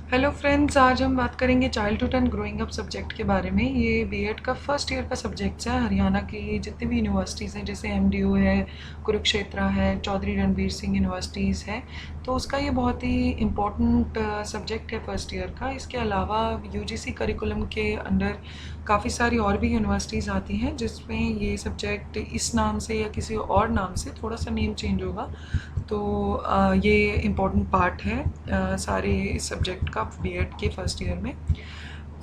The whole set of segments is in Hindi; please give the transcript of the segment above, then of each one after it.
हेलो फ्रेंड्स, आज हम बात करेंगे childhood and growing up subject के बारे में। ये बीएड का फर्स्ट ईयर का सब्जेक्ट है। हरियाणा की जितनी भी यूनिवर्सिटीज़ हैं, जैसे एमडीयू है, कुरुक्षेत्र है, चौधरी रणबीर सिंह यूनिवर्सिटीज़ है, तो उसका ये बहुत ही इम्पोर्टेंट सब्जेक्ट है फर्स्ट ईयर का। इसके अलावा यूजीसी करिकुलम के अंडर काफ़ी सारी और भी यूनिवर्सिटीज़ आती हैं जिसमें ये सब्जेक्ट इस नाम से या किसी और नाम से थोड़ा सा नेम चेंज होगा। तो ये इम्पॉर्टेंट पार्ट है सारे इस सब्जेक्ट का बीएड के फर्स्ट ईयर में।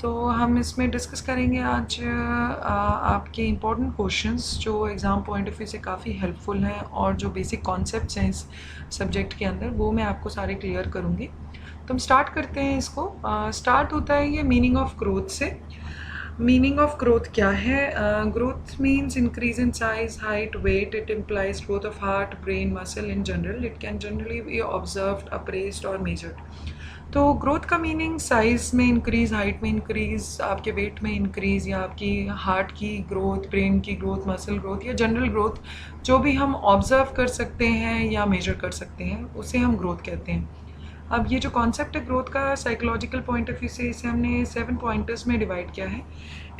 तो हम इसमें डिस्कस करेंगे आज आपके इम्पॉर्टेंट क्वेश्चंस जो एग्ज़ाम पॉइंट ऑफ व्यू से काफ़ी हेल्पफुल हैं, और जो बेसिक कॉन्सेप्ट्स हैं इस सब्जेक्ट के अंदर वो मैं आपको सारे क्लियर करूँगी। तो हम स्टार्ट करते हैं इसको। स्टार्ट होता है ये मीनिंग ऑफ ग्रोथ से। मीनिंग ऑफ ग्रोथ क्या है? Growth means increase in size, height, weight. It implies growth of heart, brain, muscle in general. It can generally be observed, appraised और मेजर्ड। तो ग्रोथ का मीनिंग साइज में इंक्रीज, हाइट में इंक्रीज, आपके वेट में इंक्रीज, या आपकी हार्ट की ग्रोथ, ब्रेन की ग्रोथ, मसल ग्रोथ या जनरल ग्रोथ जो भी हम ऑब्जर्व कर सकते हैं या मेजर कर सकते हैं उसे हम ग्रोथ कहते हैं। अब ये जो कॉन्सेप्ट है ग्रोथ का साइकोलॉजिकल पॉइंट ऑफ व्यू से, इसे हमने 7 पॉइंटर्स में डिवाइड किया है।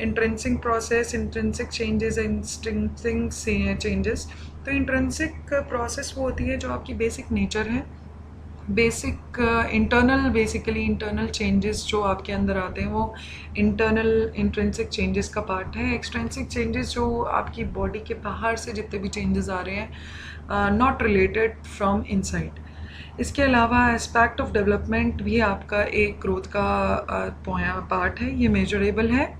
Intrinsic process, intrinsic changes, instinctive changes. तो इंट्रिंसिक प्रोसेस वो होती है जो आपकी बेसिक नेचर है, basic internal, basically internal changes जो आपके अंदर आते हैं वो इंटरनल इंट्रिंसिक चेंजेस का पार्ट है। एक्सट्रिंसिक चेंजेस जो आपकी बॉडी के बाहर से जितने भी चेंजेस आ रहे हैं, नॉट रिलेटेड फ्रॉम इनसाइड। इसके अलावा एस्पेक्ट ऑफ डेवलपमेंट भी आपका एक ग्रोथ का पार्ट है। ये मेजरेबल है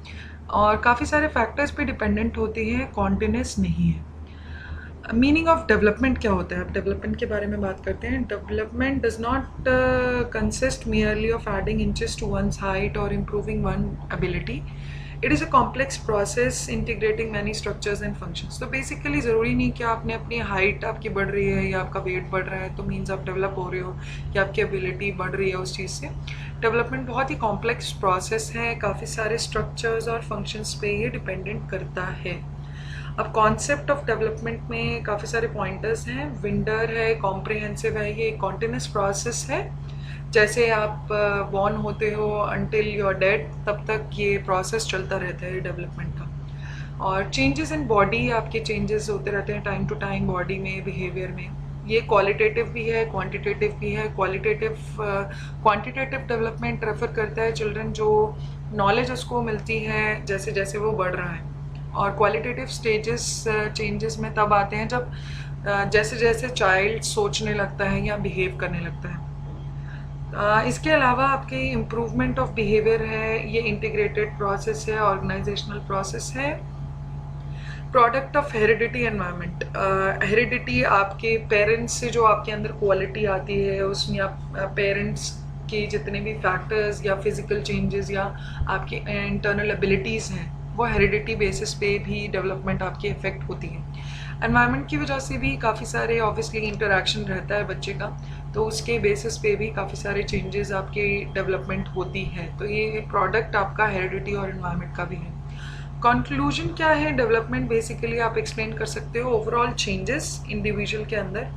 और काफ़ी सारे फैक्टर्स पे डिपेंडेंट होती है, कॉन्टिन्यूस नहीं है। मीनिंग ऑफ डेवलपमेंट क्या होता है? अब डेवलपमेंट के बारे में बात करते हैं। Development does not consist merely of adding inches to one's height और improving one ability. It is a complex process integrating many structures and functions. तो बेसिकली ज़रूरी नहीं कि आपने अपनी हाइट आपकी बढ़ रही है या आपका वेट बढ़ रहा है तो मीन्स आप डेवलप हो रहे हो या आपकी एबिलिटी बढ़ रही है उस चीज़ से। डेवलपमेंट बहुत ही कॉम्प्लेक्स प्रोसेस है, काफ़ी सारे स्ट्रक्चर्स और फंक्शंस पे ये डिपेंडेंट करता है। अब कॉन्सेप्ट ऑफ डेवलपमेंट में काफ़ी सारे पॉइंटर्स हैं। विंडर है, कॉम्प्रिहेंसिव है, ये कॉन्टिन्यूस प्रोसेस है। जैसे आप बॉर्न होते हो अंटिल यू आर डेड, तब तक ये प्रोसेस चलता रहता है डेवलपमेंट का। और चेंजेस इन बॉडी, आपके चेंजेस होते रहते हैं टाइम टू टाइम बॉडी में, बिहेवियर में। ये क्वालिटेटिव भी है, क्वांटिटेटिव भी है। क्वांटिटेटिव डेवलपमेंट रेफर करता है चिल्ड्रन जो नॉलेज उसको मिलती है जैसे जैसे वो बढ़ रहा है। और क्वालिटेटिव स्टेजेस चेंजेस में तब आते हैं जब जैसे जैसे चाइल्ड सोचने लगता है या बिहेव करने लगता है। इसके अलावा आपके इम्प्रूवमेंट ऑफ बिहेवियर है, ये इंटीग्रेटेड प्रोसेस है, ऑर्गेनाइजेशनल प्रोसेस है। Product of heredity environment. Heredity आपके पेरेंट्स से जो आपके अंदर क्वालिटी आती है उसमें आप पेरेंट्स के जितने भी फैक्टर्स या फिजिकल चेंजेस या आपकी इंटरनल एबिलिटीज़ हैं वो हेरिडिटी बेसिस पे भी डेवलपमेंट आपकी इफेक्ट होती है। एनवायरनमेंट की वजह से भी काफ़ी सारे ऑब्वियसली इंटरेक्शन रहता है बच्चे का, तो उसके बेसिस पे भी काफ़ी सारे चेंजेस आपके डेवलपमेंट होती है। तो ये प्रोडक्ट आपका हेरिडिटी और एनवायरनमेंट का भी है। कंक्लूजन क्या है? डेवलपमेंट बेसिकली आप एक्सप्लेन कर सकते हो ओवरऑल चेंजेस इंडिविजुअल के अंदर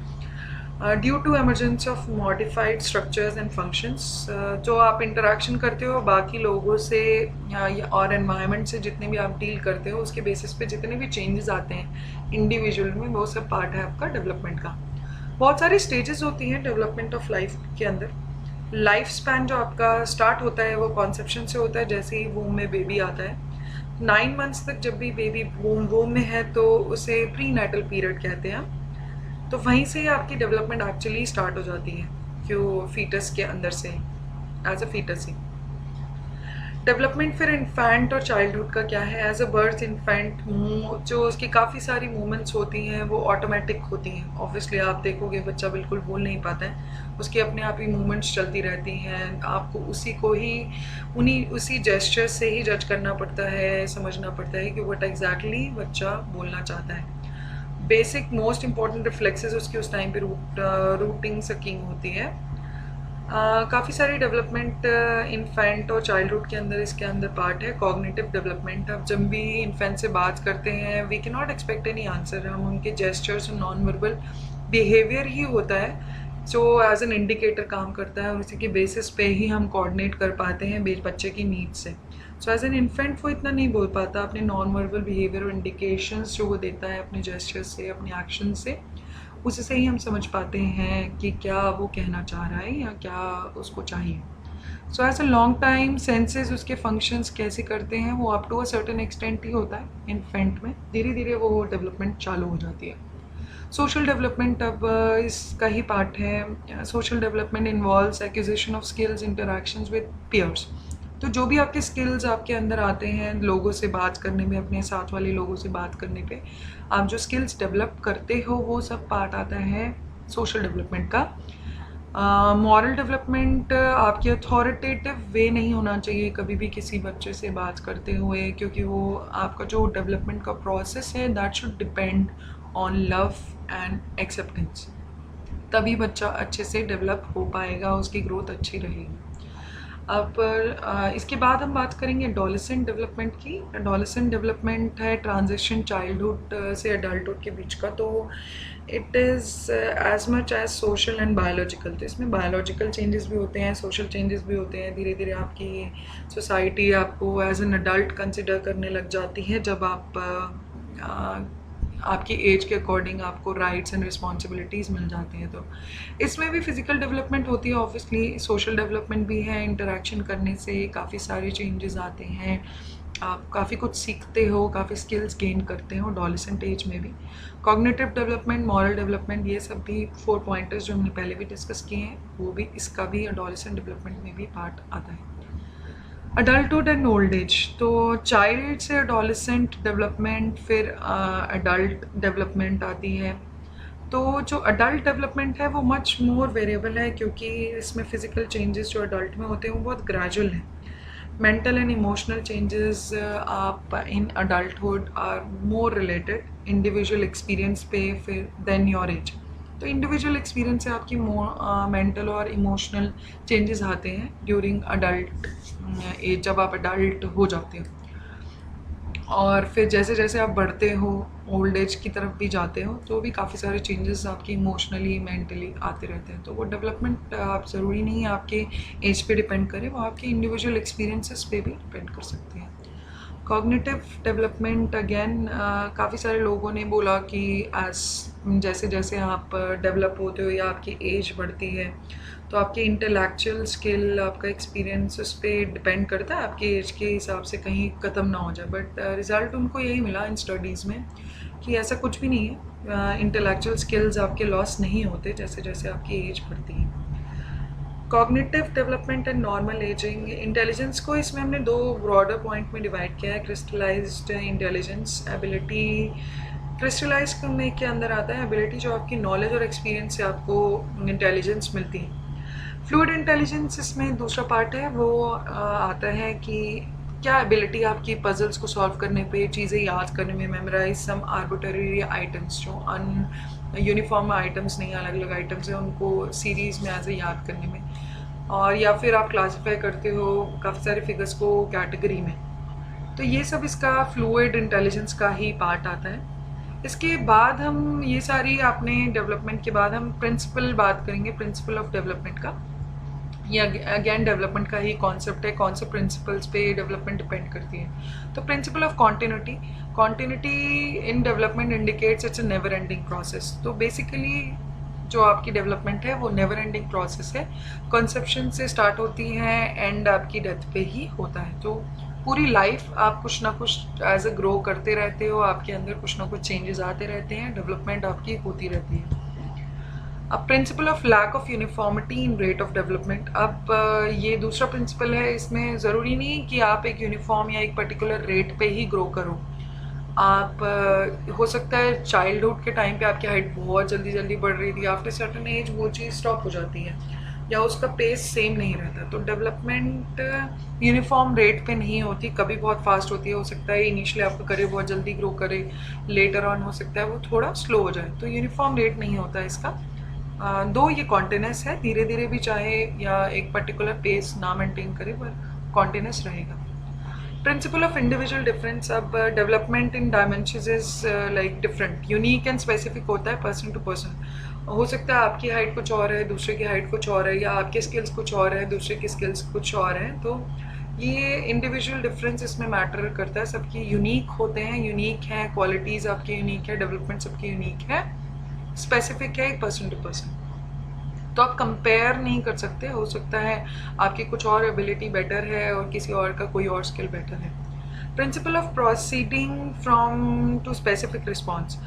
due to emergence of modified structures and functions. जो आप इंटरेक्शन करते हो बाकी लोगों से और एनवायरनमेंट से, जितने भी आप डील करते हो उसके बेसिस पे जितने भी चेंजेस आते हैं इंडिविजुअल में, वो सब पार्ट है आपका डेवलपमेंट का। बहुत सारी स्टेजेस होती हैं डेवलपमेंट ऑफ लाइफ के अंदर। लाइफ स्पैन जो आपका स्टार्ट होता है वो कॉन्सेप्शन से होता है, जैसे ही वूम में बेबी आता है। 9 मंथ्स तक जब भी बेबी वूम में है तो उसे प्री नेटल पीरियड कहते हैं। तो वहीं से आपकी डेवलपमेंट एक्चुअली स्टार्ट हो जाती है क्यों फीटस के अंदर से, एज अ फीटस ही। डेवलपमेंट फिर इन्फेंट और चाइल्डहुड का क्या है? एज अ बर्थ इन्फेंट जो उसकी काफ़ी सारी मूवमेंट्स होती हैं वो ऑटोमेटिक होती हैं। ऑब्वियसली आप देखोगे बच्चा बिल्कुल बोल नहीं पाता है, उसकी अपने आप ही मूवमेंट्स चलती रहती हैं। आपको उसी को ही उसी जेस्चर से ही जज करना पड़ता है, समझना पड़ता है कि व्हाट एग्जैक्टली बच्चा बोलना चाहता है। बेसिक मोस्ट इंपॉर्टेंट रिफ्लेक्सेस उसकी उस टाइम पे रूटिंग सकिंग होती है। काफ़ी सारी डेवलपमेंट इन्फेंट और चाइल्डहुड के अंदर इसके अंदर पार्ट है। कॉग्निटिव डेवलपमेंट, अब जब भी इन्फेंट से बात करते हैं we can not expect any answer, हम उनके जेस्चर्स और नॉन वर्बल बिहेवियर ही होता है सो एज एन इंडिकेटर काम करता है और इसी के बेसिस पे ही हम कोऑर्डिनेट कर पाते हैं बच्चे की नीड्स से। सो एज एन इन्फेंट वो इतना नहीं बोल पाता, अपने नॉन वर्बल बिहेवियर और इंडिकेशंस जो वो देता है अपने जेस्चर्स से, अपने एक्शन से, उससे ही हम समझ पाते हैं कि क्या वो कहना चाह रहा है या क्या उसको चाहिए। So as a long time senses उसके फंक्शंस कैसे करते हैं वो up to a certain extent ही होता है इन्फेंट में, धीरे धीरे वो डेवलपमेंट चालू हो जाती है। सोशल डेवलपमेंट अब इसका ही पार्ट है। Social development involves acquisition of skills, interactions with peers. तो जो भी आपके स्किल्स आपके अंदर आते हैं लोगों से बात करने में, अपने साथ वाले लोगों से बात करने पे, आप जो स्किल्स डेवलप करते हो वो सब पार्ट आता है सोशल डेवलपमेंट का। मॉरल डेवलपमेंट आपकी अथॉरिटेटिव वे नहीं होना चाहिए कभी भी किसी बच्चे से बात करते हुए, क्योंकि वो आपका जो डेवलपमेंट का प्रोसेस है that should depend on love and acceptance, तभी बच्चा अच्छे से डेवलप हो पाएगा, उसकी ग्रोथ अच्छी रहेगी। अब इसके बाद हम बात करेंगे एडोलेसेंट डेवलपमेंट की। एडोलेसेंट डेवलपमेंट है ट्रांजिशन चाइल्डहुड से एडल्टहुड के बीच का। तो it is as much as social and biological. तो इसमें बायोलॉजिकल चेंजेस भी होते हैं, सोशल चेंजेस भी होते हैं। धीरे धीरे आपकी सोसाइटी आपको एज एन अडल्ट कंसिडर करने लग जाती है जब आप आपकी एज के अकॉर्डिंग आपको राइट्स एंड रिस्पॉन्सिबिलिटीज़ मिल जाती हैं। तो इसमें भी फिजिकल डेवलपमेंट होती है, ऑब्वियसली सोशल डेवलपमेंट भी है। इंटरेक्शन करने से काफ़ी सारे चेंजेस आते हैं, आप काफ़ी कुछ सीखते हो, काफ़ी स्किल्स गेन करते हो एडोलेसेंट एज में भी। कॉग्निटिव डेवलपमेंट, मॉरल डेवलपमेंट, ये सब भी 4 पॉइंटर्स जो हमने पहले भी डिस्कस किए हैं, वो भी इसका भी एडोलेसेंट डेवलपमेंट में भी पार्ट आता है। अडल्टहुड एंड ओल्ड एज, तो चाइल्ड से एडोलेसेंट डेवलपमेंट, फिर एडल्ट डेवलपमेंट आती है। तो जो अडल्ट डेवलपमेंट है वो मच मोर वेरिएबल है, क्योंकि इसमें फिजिकल चेंजेस जो अडल्ट में होते हैं वो बहुत ग्रेजुअल हैं। मेंटल एंड इमोशनल चेंजेस आप in adulthood are more related individual experience पे फिर देन योर एज। तो इंडिविजुअल एक्सपीरियंस से आपकी मेंटल और इमोशनल चेंजेस आते हैं ड्यूरिंग अडल्ट एज, जब आप अडल्ट हो जाते हो। और फिर जैसे जैसे आप बढ़ते हो, ओल्ड एज की तरफ भी जाते हो, तो भी काफ़ी सारे चेंजेस आपकी इमोशनली मेंटली आते रहते हैं। तो वो डेवलपमेंट आप ज़रूरी नहीं है आपके एज पे डिपेंड करे, वो आपके इंडिविजुअल एक्सपीरियंसेस पे भी डिपेंड कर सकते हैं। कॉग्निटिव डेवलपमेंट अगेन काफ़ी सारे लोगों ने बोला कि जैसे जैसे आप डेवलप होते हो या आपकी एज बढ़ती है तो आपकी इंटेलेक्चुअल स्किल, आपका एक्सपीरियंस उस पर डिपेंड करता है, आपकी एज के हिसाब से कहीं ख़त्म ना हो जाए। बट रिज़ल्ट उनको यही मिला इन स्टडीज़ में कि ऐसा कुछ भी नहीं है, इंटेलेक्चुअल स्किल्स आपके लॉस नहीं होते जैसे जैसे आपकी एज बढ़ती है। Cognitive development and normal ageing, intelligence को इसमें हमने 2 ब्रॉडर पॉइंट में डिवाइड किया है। क्रिस्टलाइज्ड इंटेलिजेंस, एबिलिटी क्रिस्टलाइज करने के अंदर आता है एबिलिटी जो आपकी नॉलेज और एक्सपीरियंस से आपको इंटेलिजेंस मिलती है। फ्लूइड इंटेलिजेंस इसमें दूसरा पार्ट है, वो आता है कि क्या एबिलिटी आपकी पजल्स को सॉल्व करने पे, चीज़ें याद करने में, मेमोराइज सम आर्बिट्ररी आइटम्स, जो यूनिफॉर्म आइटम्स नहीं, अलग अलग आइटम्स हैं, उनको सीरीज़ में ऐसे याद करने में, और या फिर आप क्लासीफाई करते हो काफ़ी सारे फिगर्स को कैटेगरी में। तो ये सब इसका फ्लूइड इंटेलिजेंस का ही पार्ट आता है। इसके बाद हम ये सारी आपने डेवलपमेंट के बाद हम प्रिंसिपल बात करेंगे, प्रिंसिपल ऑफ डेवलपमेंट का। ये अगेन डेवलपमेंट का ही कॉन्सेप्ट है, कौन से प्रिंसिपल्स पे डेवलपमेंट डिपेंड करती है। तो principle of continuity, continuity in development indicates it's a never ending process. तो बेसिकली जो आपकी डेवलपमेंट है वो नेवर एंडिंग प्रोसेस है, कंसेप्शन से स्टार्ट होती है एंड आपकी डेथ पे ही होता है। तो पूरी लाइफ आप कुछ ना कुछ एज अ ग्रो करते रहते हो, आपके अंदर कुछ ना कुछ चेंजेस आते रहते हैं, डेवलपमेंट आपकी होती रहती है। अब principle of lack of uniformity in rate of development, अब ये दूसरा प्रिंसिपल है। इसमें ज़रूरी नहीं कि आप एक यूनिफॉर्म या एक पर्टिकुलर रेट पे ही ग्रो करो। आप हो सकता है चाइल्डहुड के टाइम पे आपकी हाइट बहुत जल्दी जल्दी बढ़ रही थी, आफ्टर सर्टन एज वो चीज़ स्टॉप हो जाती है या उसका पेस सेम नहीं रहता। तो डेवलपमेंट यूनिफॉर्म रेट पे नहीं होती, कभी बहुत फास्ट होती है, हो सकता है इनिशियली आपका करे बहुत जल्दी ग्रो करे, लेटर ऑन हो सकता है वो थोड़ा स्लो हो जाए। तो यूनिफॉर्म रेट नहीं होता इसका, दो ये कॉन्टिन्यूस है, धीरे धीरे भी चाहे या एक पर्टिकुलर पेस ना मेंटेन करे पर कॉन्टिन्यूस रहेगा। प्रिंसिपल ऑफ इंडिविजुअल डिफरेंस, अब development in dimensions is like different, unique and specific होता है पर्सन टू पर्सन। हो सकता है आपकी हाइट कुछ और है, दूसरे की हाइट कुछ और है, या आपके स्किल्स कुछ और है, दूसरे की स्किल्स कुछ और हैं। तो ये इंडिविजुअल डिफरेंस इसमें मैटर करता है। सबकी यूनिक होते हैं, यूनिक हैं, क्वालिटीज़ आपकी यूनिक है, डेवलपमेंट सबकी यूनिक है, स्पेसिफिक है एक पर्सन टू पर्सन। तो आप कंपेयर नहीं कर सकते। हो सकता है आपकी कुछ और एबिलिटी बेटर है और किसी और का कोई और स्किल बेटर है। Principle of proceeding from to specific response,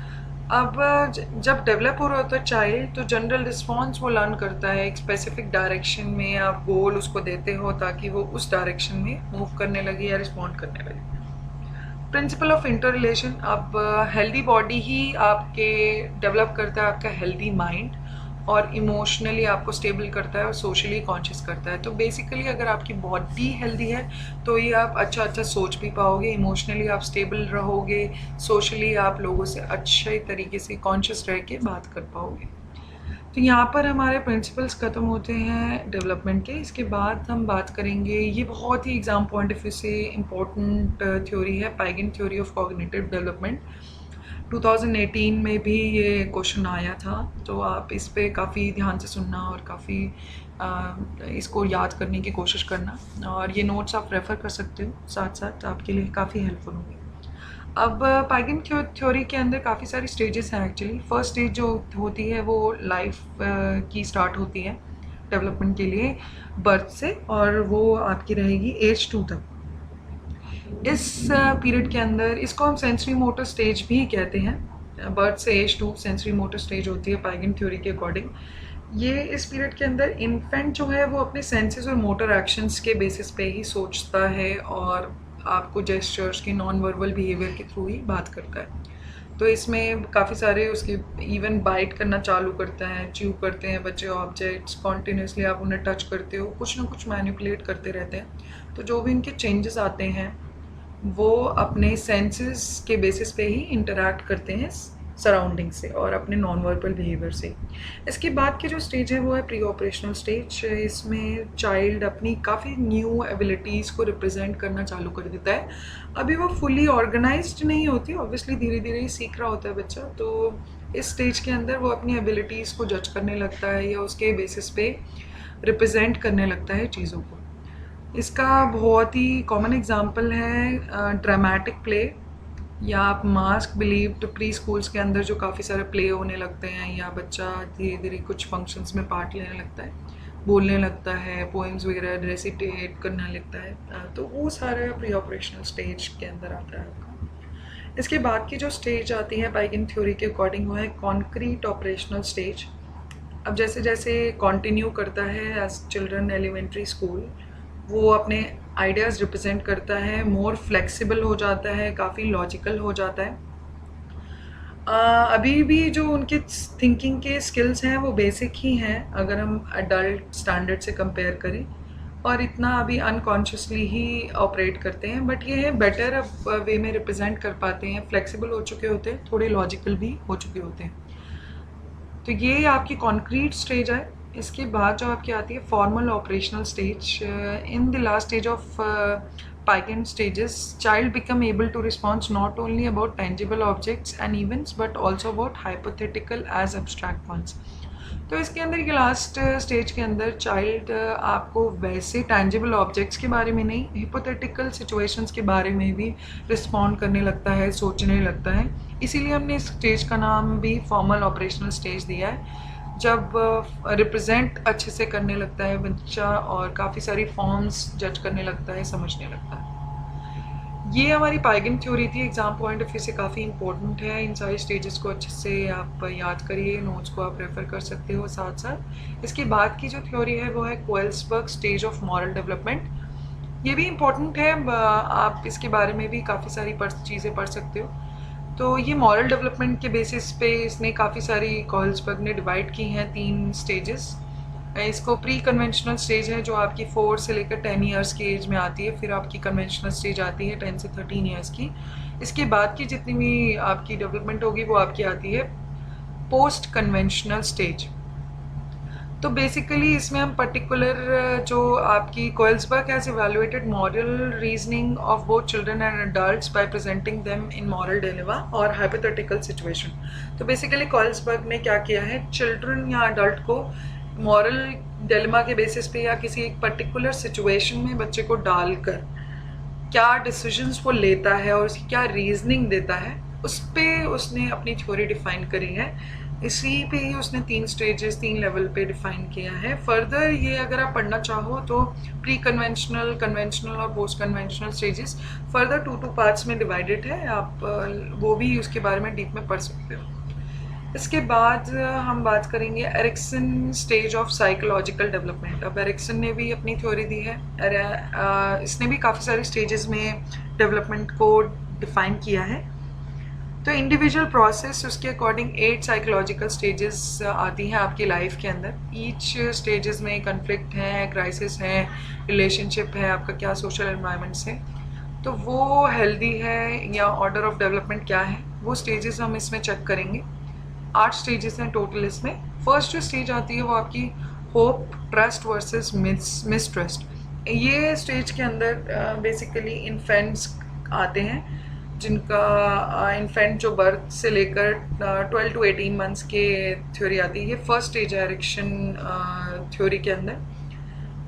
अब जब डेवलप हो रहा होता है चाइल्ड तो जनरल रिस्पॉन्स वो लर्न करता है एक स्पेसिफिक डायरेक्शन में। आप गोल उसको देते हो ताकि वो उस डायरेक्शन में मूव करने लगे या रिस्पॉन्ड करने लगे। प्रिंसिपल ऑफ इंटर रिलेशन, अब हेल्दी बॉडी ही आपके डेवलप करता है आपका हेल्दी माइंड, और इमोशनली आपको स्टेबल करता है और सोशली कॉन्शियस करता है। तो बेसिकली अगर आपकी बॉडी हेल्दी है तो ये आप अच्छा अच्छा सोच भी पाओगे, इमोशनली आप स्टेबल रहोगे, सोशली आप लोगों से अच्छे तरीके से कॉन्शियस रह के बात कर पाओगे। तो यहाँ पर हमारे प्रिंसिपल्स ख़त्म होते हैं डेवलपमेंट के। इसके बाद हम बात करेंगे, ये बहुत ही एग्ज़ाम पॉइंट ऑफ व्यू से इम्पोर्टेंट थ्योरी है, पाइगन थ्योरी ऑफ कॉग्निटिव डेवलपमेंट। 2018 में भी ये क्वेश्चन आया था, तो आप इस पे काफ़ी ध्यान से सुनना और काफ़ी इसको याद करने की कोशिश करना, और ये नोट्स आप रेफ़र कर सकते हो, साथ साथ आपके लिए काफ़ी हेल्पफुल होंगे। अब पाइगन थ्योरी के अंदर काफ़ी सारी स्टेजेस हैं एक्चुअली। फर्स्ट स्टेज जो होती है वो लाइफ की स्टार्ट होती है डेवलपमेंट के लिए बर्थ से, और वो आपकी रहेगी एज 2 तक। इस पीरियड के अंदर इसको हम सेंसरी मोटर स्टेज भी कहते हैं। बर्थ से एज 2 सेंसरी मोटर स्टेज होती है पाइगन थ्योरी के अकॉर्डिंग। ये इस पीरियड के अंदर इन्फेंट जो है वो अपने सेंसेस और मोटर एक्शंस के बेसिस पे ही सोचता है और आपको जेस्चर्स की नॉन वर्बल बिहेवियर के थ्रू ही बात करता है। तो इसमें काफ़ी सारे उसके इवन बाइट करना चालू करता है, च्यू करते हैं बच्चे ऑब्जेक्ट्स, कॉन्टीन्यूसली आप उन्हें टच करते हो, कुछ ना कुछ मैनिपुलेट करते रहते हैं। तो जो भी इनके चेंजेस आते हैं वो अपने सेंसेस के बेसिस पे ही इंटरैक्ट करते हैं सराउंडिंग से और अपने नॉन वर्बल बिहेवियर से। इसके बाद की जो स्टेज है वो है प्री ऑपरेशनल स्टेज। इसमें चाइल्ड अपनी काफ़ी न्यू एबिलिटीज़ को रिप्रेजेंट करना चालू कर देता है। अभी वो फुली ऑर्गेनाइज्ड नहीं होती, ऑब्वियसली धीरे धीरे ही सीख रहा होता है बच्चा। तो इस स्टेज के अंदर वो अपनी एबिलिटीज़ को जज करने लगता है या उसके बेसिस पे रिप्रेजेंट करने लगता है चीज़ों को। इसका बहुत ही कॉमन एग्जांपल है ड्रामेटिक प्ले, या आप मास्क बिलीव तो प्री स्कूल्स के अंदर जो काफ़ी सारे प्ले होने लगते हैं, या बच्चा धीरे धीरे कुछ फंक्शंस में पार्ट लेने लगता है, बोलने लगता है, पोएम्स वगैरह रेसिटेट करने लगता है। तो वो सारा प्री ऑपरेशनल स्टेज के अंदर आता है आपका। इसके बाद की जो स्टेज आती है पाइगन थ्योरी के अकॉर्डिंग वो है कॉन्क्रीट ऑपरेशनल स्टेज। अब जैसे जैसे कंटिन्यू करता है एज चिल्ड्रन एलिमेंट्री स्कूल, वो अपने आइडियाज़ रिप्रेजेंट करता है, मोर फ्लेक्सिबल हो जाता है, काफ़ी लॉजिकल हो जाता है। अभी भी जो उनके थिंकिंग के स्किल्स हैं वो बेसिक ही हैं अगर हम अडल्ट स्टैंडर्ड से कंपेयर करें, और इतना अभी अनकॉन्शियसली ही ऑपरेट करते हैं, बट ये है बेटर अब वे में रिप्रेजेंट कर पाते हैं, फ्लेक्सिबल हो चुके होते हैं, थोड़े लॉजिकल भी हो चुके होते हैं। तो ये आपकी कॉन्क्रीट स्टेज है। इसके बाद जो आपकी आती है formal operational stage. In the last stage of Piaget stages child become able to response not only about tangible objects and events but also about hypothetical as abstract ones. तो इसके अंदर ये लास्ट स्टेज के अंदर चाइल्ड आपको वैसे टैंजिबल ऑब्जेक्ट्स के बारे में नहीं, हिपोथेटिकल सिचुएशंस के बारे में भी रिस्पॉन्ड करने लगता है, सोचने लगता है। इसीलिए हमने इस स्टेज का नाम भी फॉर्मल ऑपरेशनल स्टेज दिया है। जब रिप्रेजेंट अच्छे से करने लगता है बच्चा और काफ़ी सारी फॉर्म्स जज करने लगता है, समझने लगता है। ये हमारी पाइगन थ्योरी थी, एग्जाम पॉइंट ऑफ व्यू से काफ़ी इंपॉर्टेंट है। इन सारे स्टेजेस को अच्छे से आप याद करिए, नोट्स को आप रेफ़र कर सकते हो साथ साथ। इसके बाद की जो थ्योरी है वो है कोएल्सबर्ग स्टेज ऑफ मॉरल डेवलपमेंट। ये भी इम्पॉर्टेंट है, आप इसके बारे में भी काफ़ी सारी चीज़ें पढ़ सकते हो। तो ये मॉरल डेवलपमेंट के बेसिस पे इसने काफ़ी सारी कोएल्सबर्ग ने डिवाइड की हैं 3 स्टेजेस। इसको प्री कन्वेंशनल स्टेज है जो आपकी 4 से लेकर 10 ईयर्स की एज में आती है, फिर आपकी कन्वेंशनल स्टेज आती है 10 से 13 ईयर्स की। इसके बाद की जितनी भी आपकी डेवलपमेंट होगी वो आपकी आती है पोस्ट कन्वेंशनल स्टेज। तो बेसिकली इसमें हम पर्टिकुलर जो आपकी Kohlberg has evaluated moral reasoning of both children and adults by presenting them in moral dilemma और हाइपोथेटिकल सिचुएशन। तो बेसिकली कोएल्सबर्ग ने क्या किया है, चिल्ड्रन या अडल्ट को मॉरल डिलेमा के बेसिस पे या किसी एक पर्टिकुलर सिचुएशन में बच्चे को डालकर क्या डिसीजंस वो लेता है और उसकी क्या रीजनिंग देता है, उस पर उसने अपनी थ्योरी डिफाइन करी है। इसी पे ही उसने 3 स्टेजेस 3 लेवल पे डिफाइन किया है। फर्दर ये अगर आप पढ़ना चाहो तो प्री कन्वेंशनल, कन्वेंशनल और post conventional stages further 2 parts में डिवाइडेड है, आप वो भी उसके बारे में डीप में पढ़ सकते हो। इसके बाद हम बात करेंगे Erikson stage of psychological development. अब एरिक्सन ने भी अपनी थ्योरी दी है, इसने भी काफ़ी सारी स्टेजेस में डेवलपमेंट को डिफाइन किया है। तो इंडिविजुअल प्रोसेस उसके अकॉर्डिंग 8 साइकोलॉजिकल स्टेजेस आती हैं आपकी लाइफ के अंदर। ईच स्टेजेस में कन्फ्लिक्ट है, क्राइसिस है, रिलेशनशिप है, आपका क्या सोशल एनवायरनमेंट से, तो वो हेल्दी है या ऑर्डर ऑफ डेवलपमेंट क्या है, वो स्टेजेस हम इसमें चेक करेंगे। 8 स्टेजेस हैं टोटल इसमें। फर्स्ट जो स्टेज आती है वो आपकी होप, ट्रस्ट वर्सेस मिसट्रस्ट। ये स्टेज के अंदर बेसिकली इन्फेंट्स आते हैं, जिनका इन्फेंट जो बर्थ से लेकर 12 to 18 मंथ्स के थ्योरी आती है। ये फर्स्ट स्टेज है एरिक्शन थ्योरी के अंदर,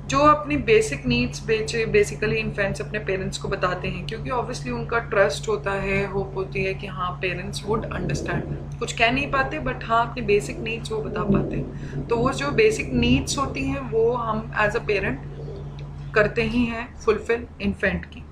जो अपनी बेसिक नीड्स बेसिकली इन्फेंट्स अपने पेरेंट्स को बताते हैं, क्योंकि ऑब्वियसली उनका ट्रस्ट होता है, होप होती है कि हाँ पेरेंट्स वुड अंडरस्टैंड। कुछ कह नहीं पाते बट हाँ अपनी बेसिक नीड्स वो बता पाते हैं। तो वो जो बेसिक नीड्स होती हैं वो हम एज अ पेरेंट करते ही हैं फुलफिल इन्फेंट की।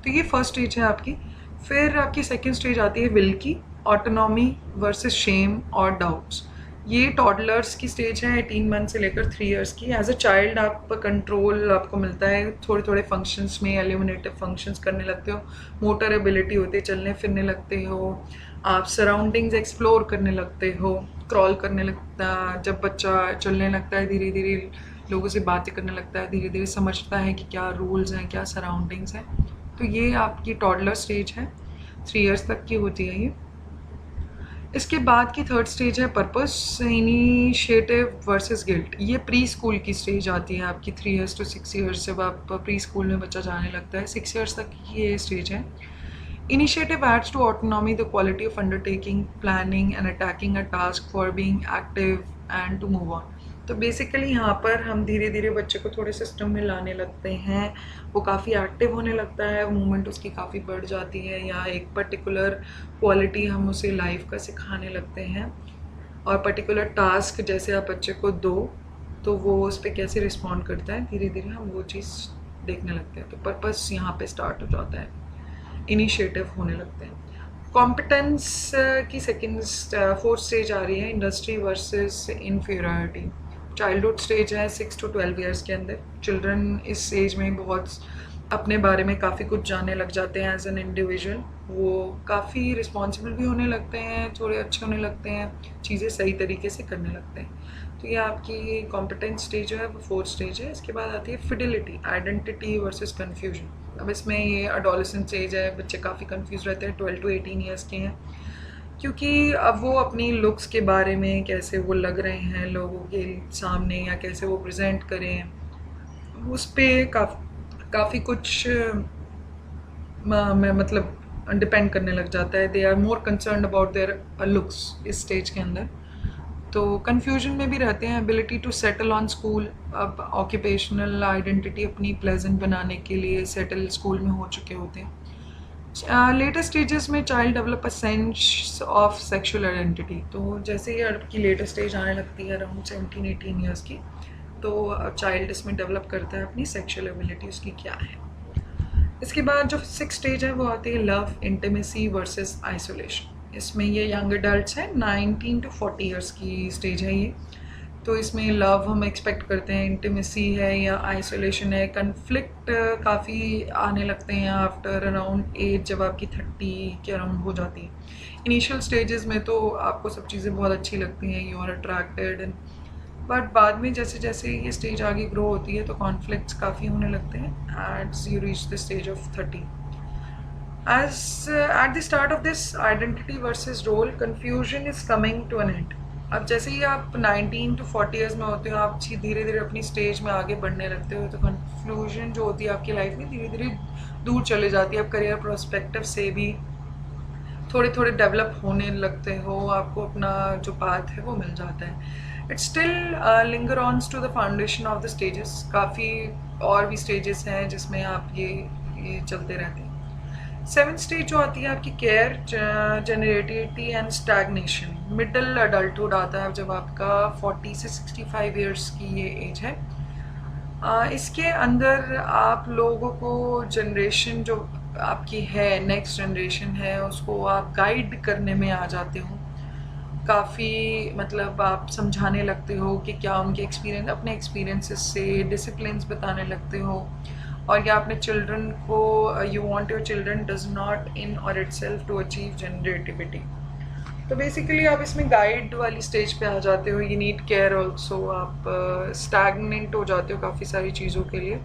तो ये फर्स्ट स्टेज है आपकी। फिर आपकी सेकेंड स्टेज आती है विल की, ऑटोनॉमी वर्सेस शेम और डाउट्स। ये टॉडलर्स की स्टेज है, 18 मंथ से लेकर 3 इयर्स की। एज अ चाइल्ड आप कंट्रोल आपको मिलता है, थोड़े थोड़े फंक्शंस में एलिमिनेटिव फंक्शंस करने लगते हो, मोटर एबिलिटी होती है, चलने फिरने लगते हो, आप सराउंडिंग्स एक्सप्लोर करने लगते हो, क्रॉल करने लगता। जब बच्चा चलने लगता है धीरे धीरे लोगों से बातें करने लगता है, धीरे धीरे समझता है कि क्या रूल्स हैं, क्या सराउंडिंग्स हैं। तो ये आपकी टॉडलर स्टेज है, 3 इयर्स तक की होती है ये। इसके बाद की थर्ड स्टेज है पर्पस, इनिशिएटिव वर्सेस गिल्ट। ये प्री स्कूल की स्टेज आती है आपकी, 3 इयर्स to 6 इयर्स, जब आप प्री स्कूल में बच्चा जाने लगता है, 6 इयर्स तक की ये स्टेज है। Initiative adds to autonomy the quality of undertaking, planning and attacking a task for being active and to move on. तो बेसिकली यहाँ पर हम धीरे धीरे बच्चे को थोड़े सिस्टम में लाने लगते हैं, वो काफ़ी एक्टिव होने लगता है, मूवमेंट उसकी काफ़ी बढ़ जाती है, या एक पर्टिकुलर क्वालिटी हम उसे लाइफ का सिखाने लगते हैं, और पर्टिकुलर टास्क जैसे आप बच्चे को दो तो वो उस पर कैसे रिस्पॉन्ड करता है, धीरे धीरे हम वो चीज़ देखने लगते हैं। तो पर्पस यहाँ पे स्टार्ट हो जाता है, इनिशिएटिव होने लगते हैं। कॉम्पिटेंस की फोर्थ स्टेज आ रही है industry versus inferiority. Childhood stage है 6 to 12 इयर्स के अंदर। चिल्ड्रन इस एज में बहुत अपने बारे में काफ़ी कुछ जानने लग जाते हैं एज एन इंडिविजुअल, वो काफ़ी रिस्पॉन्सिबल भी होने लगते हैं, थोड़े अच्छे होने लगते हैं, चीज़ें सही तरीके से करने लगते हैं। तो ये आपकी कॉम्पिटेंस स्टेज जो है वो फोर्थ स्टेज है। इसके बाद आती है फिडिलिटी, आइडेंटिटी वर्सेस कन्फ्यूजन। अब इसमें ये एडोलेसेंट स्टेज है, बच्चे काफ़ी कंफ्यूज रहते हैं, 12 to 18 इयर्स के हैं, क्योंकि अब वो अपनी लुक्स के बारे में, कैसे वो लग रहे हैं लोगों के सामने या कैसे वो प्रेजेंट करें, उस पर काफ़ी कुछ मतलब डिपेंड करने लग जाता है। They are more concern about their looks इस स्टेज के अंदर। तो कन्फ्यूजन में भी रहते हैं। Ability to settle on school, अब ऑक्यूपेशनल आइडेंटिटी अपनी प्लेजेंट बनाने के लिए सेटल स्कूल में हो चुके होते हैं। लेटर स्टेजेस में child develop a sense of sexual identity. तो जैसे ही आपकी लेटर स्टेज आने लगती है अराउंड 17-18 ईयर्स की, तो चाइल्ड इसमें डेवलप करता है अपनी सेक्सुअल एबिलिटी उसकी क्या है। इसके बाद जो 6th स्टेज है वो आती है लव, इंटीमेसी वर्सेस आइसोलेशन। इसमें ये यंग एडल्ट्स हैं, 19 to 40 इयर्स की स्टेज है ये। तो इसमें लव हम एक्सपेक्ट करते हैं, इंटीमेसी है या आइसोलेशन है। कन्फ्लिक्ट काफ़ी आने लगते हैं आफ्टर अराउंड एज, जब आपकी 30 के अराउंड हो जाती है। इनिशियल स्टेजेस में तो आपको सब चीज़ें बहुत अच्छी लगती हैं, you are attracted and, but बाद में जैसे जैसे ये स्टेज आगे ग्रो होती है तो कॉन्फ्लिक्ट्स काफ़ी होने लगते हैं as you reach the stage of 30। As at the start of this identity versus role, confusion is coming to an end. अब जैसे ही आप 19 to 40 ईयर्स में होते हो, आप धीरे धीरे अपनी स्टेज में आगे बढ़ने लगते हो, तो कंक्लूजन जो होती है आपकी लाइफ में धीरे धीरे दूर चले जाती है। आप करियर प्रोस्पेक्टिव से भी थोड़े थोड़े डेवलप होने लगते हो, आपको अपना जो पाथ है वो मिल जाता है। It's still linger ons to the foundation of the stages. काफ़ी और भी स्टेजेस हैं जिसमें आप ये चलते रहते हैं। 7th स्टेज जो आती है आपकी care, generativity and stagnation. Middle adulthood आता है जब आपका 40 से 65 ईयर्स की ये एज है। इसके अंदर आप लोगों को जनरेशन जो आपकी है, नेक्स्ट जनरेशन है, उसको आप गाइड करने में आ जाते हो। काफ़ी मतलब आप समझाने लगते हो कि क्या उनके एक्सपीरियंस, अपने एक्सपीरियंसेस से डिसिप्लिन्स बताने लगते हो। और या अपने चिल्ड्रन को, you want your children does not in और इटसेल्फ टू अचीव जनरेटिविटी। तो बेसिकली आप इसमें गाइड वाली स्टेज पे आ जाते हो। You need care also. आप स्टैगनेंट हो जाते हो काफ़ी सारी चीज़ों के लिए।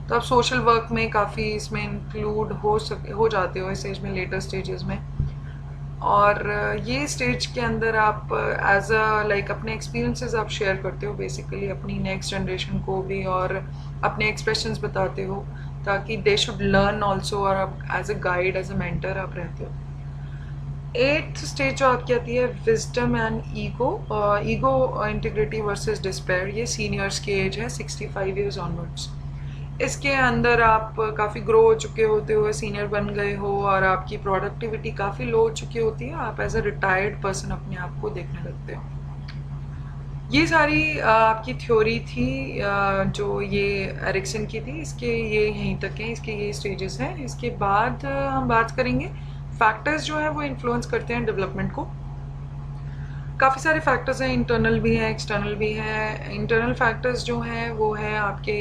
तो आप सोशल वर्क में काफ़ी इसमें इंक्लूड हो जाते हो इस एज में, लेटर स्टेजेस में। और ये स्टेज के अंदर आप एज अ लाइक अपने एक्सपीरियंसेस आप शेयर करते हो बेसिकली अपनी नेक्स्ट जनरेशन को भी, और अपने एक्सप्रेशंस बताते हो ताकि दे शुड लर्न ऑल्सो, और आप as a guide, as a mentor आप रहते हो। 8th स्टेज जो आपकी आती है wisdom and ego. Ego integrity versus despair. ये सीनियर्स की एज है 65 ईयर्स ऑनवर्ड्स। इसके अंदर आप काफ़ी ग्रो हो चुके होते हो, सीनियर बन गए हो, और आपकी प्रोडक्टिविटी काफ़ी लो हो चुकी होती है। आप एज अ रिटायर्ड पर्सन अपने आप को देखने लगते हो। ये सारी आपकी थ्योरी थी जो ये एरिक्सन की थी। इसके ये यहीं तक हैं, इसके ये स्टेजेस हैं। इसके बाद हम बात करेंगे फैक्टर्स जो है वो इन्फ्लुएंस करते हैं डेवलपमेंट को। काफ़ी सारे फैक्टर्स हैं, इंटरनल भी हैं, एक्सटर्नल भी हैं। इंटरनल फैक्टर्स जो हैं वो हैं आपके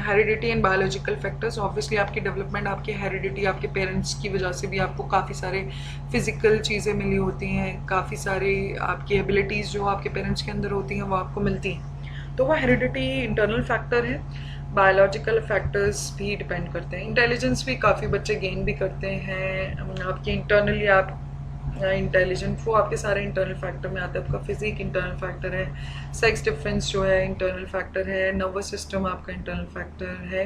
heredity and biological factors. Obviously आपकी डेवलपमेंट, आपकी हेरिडिटी, आपके पेरेंट्स की वजह से भी आपको काफ़ी सारे फिजिकल चीज़ें मिली होती हैं, काफ़ी सारी आपकी एबिलिटीज़ जो आपके पेरेंट्स के अंदर होती हैं वो आपको मिलती हैं। तो वो हेरिडिटी इंटरनल फैक्टर है। बायोलॉजिकल फैक्टर्स भी डिपेंड करते हैं। इंटेलिजेंस भी काफ़ी बच्चे गेन भी करते हैं। आपकी इंटरनली आप इंटेलिजेंट, वो आपके सारे इंटरनल फैक्टर में आता है। आपका फिजिक इंटरनल फैक्टर है, सेक्स डिफरेंस जो है इंटरनल फैक्टर है, नर्वस सिस्टम आपका इंटरनल फैक्टर है,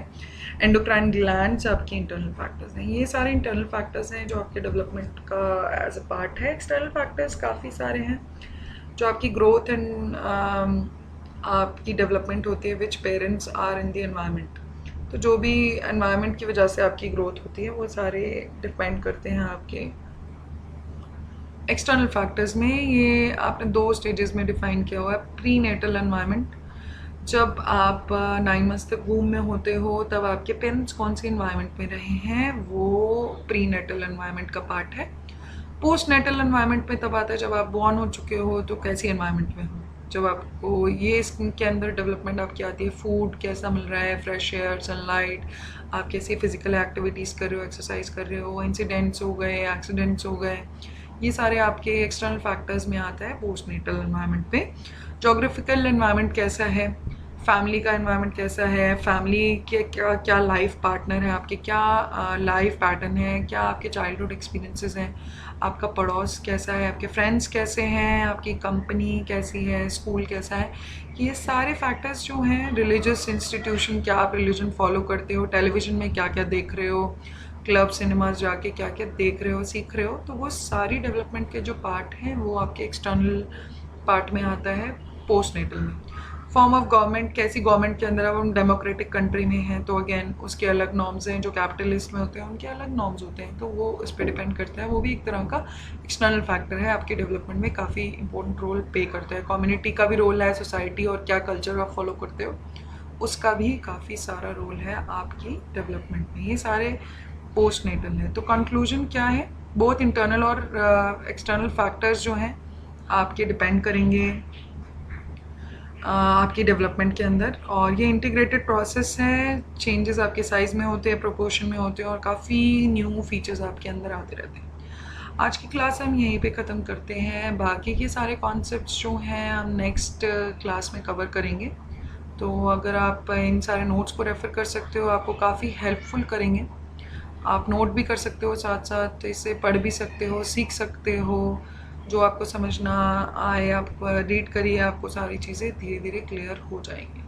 एंडोक्राइन ग्लैंड्स आपकी इंटरनल फैक्टर्स हैं। ये सारे इंटरनल फैक्टर्स हैं जो आपके डेवलपमेंट का एज अ पार्ट है। एक्सटर्नल फैक्टर्स काफ़ी सारे हैं जो आपकी ग्रोथ एंड आपकी डेवलपमेंट होती है, which parents are in the environment. तो जो भी एनवायरनमेंट की वजह से आपकी ग्रोथ होती है वो सारे डिपेंड करते हैं आपके एक्सटर्नल फैक्टर्स में। ये आपने 2 स्टेजेस में डिफाइन किया हुआ है। प्री नेटल एनवायरनमेंट, जब आप 9 मंथ्स तक वूम में होते हो तब आपके पेरेंट्स कौन सी एनवायरनमेंट में रहे हैं, वो प्री नेटल एनवायरनमेंट का पार्ट है। पोस्ट नेटल एनवायरनमेंट में तब आता है जब आप बॉर्न हो चुके हो तो कैसी एनवायरनमेंट में हो, जब आपको ये इसके अंदर डेवलपमेंट आपकी आती है। फूड कैसा मिल रहा है, फ्रेश एयर, सनलाइट, आप कैसी फिजिकल एक्टिविटीज़ कर रहे हो, एक्सरसाइज कर रहे हो, इंसिडेंट्स हो गए, एक्सीडेंट्स हो गए, ये सारे आपके एक्सटर्नल फैक्टर्स में आता है पोस्ट नेटल एनवायरनमेंट पे। जोग्राफिकल एनवायरनमेंट कैसा है, फैमिली का एनवायरनमेंट कैसा है, फैमिली के क्या क्या लाइफ पार्टनर है आपके, क्या लाइफ पैटर्न है, क्या आपके चाइल्डहुड एक्सपीरियंसेस हैं, आपका पड़ोस कैसा है, आपके फ्रेंड्स कैसे हैं, आपकी कंपनी कैसी है, स्कूल कैसा है। ये सारे फैक्टर्स जो हैं, रिलीजियस इंस्टीट्यूशन, क्या आप रिलीजन फॉलो करते हो, टेलीविज़न में क्या क्या देख रहे हो, क्लब सिनेमाज जाके क्या क्या देख रहे हो, सीख रहे हो, तो वो सारी डेवलपमेंट के जो पार्ट हैं वो आपके एक्सटर्नल पार्ट में आता है पोस्ट नेटल में। फॉर्म ऑफ गवर्नमेंट, कैसी गवर्नमेंट के अंदर, अब हम डेमोक्रेटिक कंट्री में हैं तो अगेन उसके अलग नॉर्म्स हैं, जो कैपिटलिस्ट में होते हैं उनके अलग नॉर्म्स होते हैं, तो वो इस पर डिपेंड करता है। वो भी एक तरह का एक्सटर्नल फैक्टर है, आपके डेवलपमेंट में काफ़ी इंपॉर्टेंट रोल पे करता है। कम्युनिटी का भी रोल है, सोसाइटी और क्या कल्चर आप फॉलो करते हो उसका भी काफ़ी सारा रोल है आपकी डेवलपमेंट में। ये सारे पोस्ट नेटल है। तो कंक्लूजन क्या है, बोथ इंटरनल और एक्सटर्नल फैक्टर्स जो हैं आपके डिपेंड करेंगे आपकी डेवलपमेंट के अंदर, और ये इंटीग्रेटेड प्रोसेस है। चेंजेस आपके साइज़ में होते हैं, प्रोपोर्शन में होते हैं, और काफ़ी न्यू फीचर्स आपके अंदर आते रहते हैं। आज की क्लास हम यहीं पे ख़त्म करते हैं। बाकी के सारे कॉन्सेप्ट्स जो हैं हम नेक्स्ट क्लास में कवर करेंगे। तो अगर आप इन सारे नोट्स को रेफ़र कर सकते हो, आपको काफ़ी हेल्पफुल करेंगे। आप नोट भी कर सकते हो, साथ साथ इसे पढ़ भी सकते हो, सीख सकते हो, जो आपको समझना आए आप रीड करिए, आपको सारी चीज़ें धीरे धीरे क्लियर हो जाएंगी।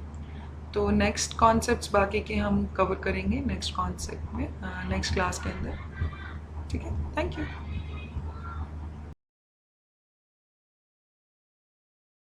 तो नेक्स्ट कॉन्सेप्ट्स बाकी के हम कवर करेंगे नेक्स्ट कॉन्सेप्ट में, नेक्स्ट क्लास के अंदर। ठीक है, थैंक यू।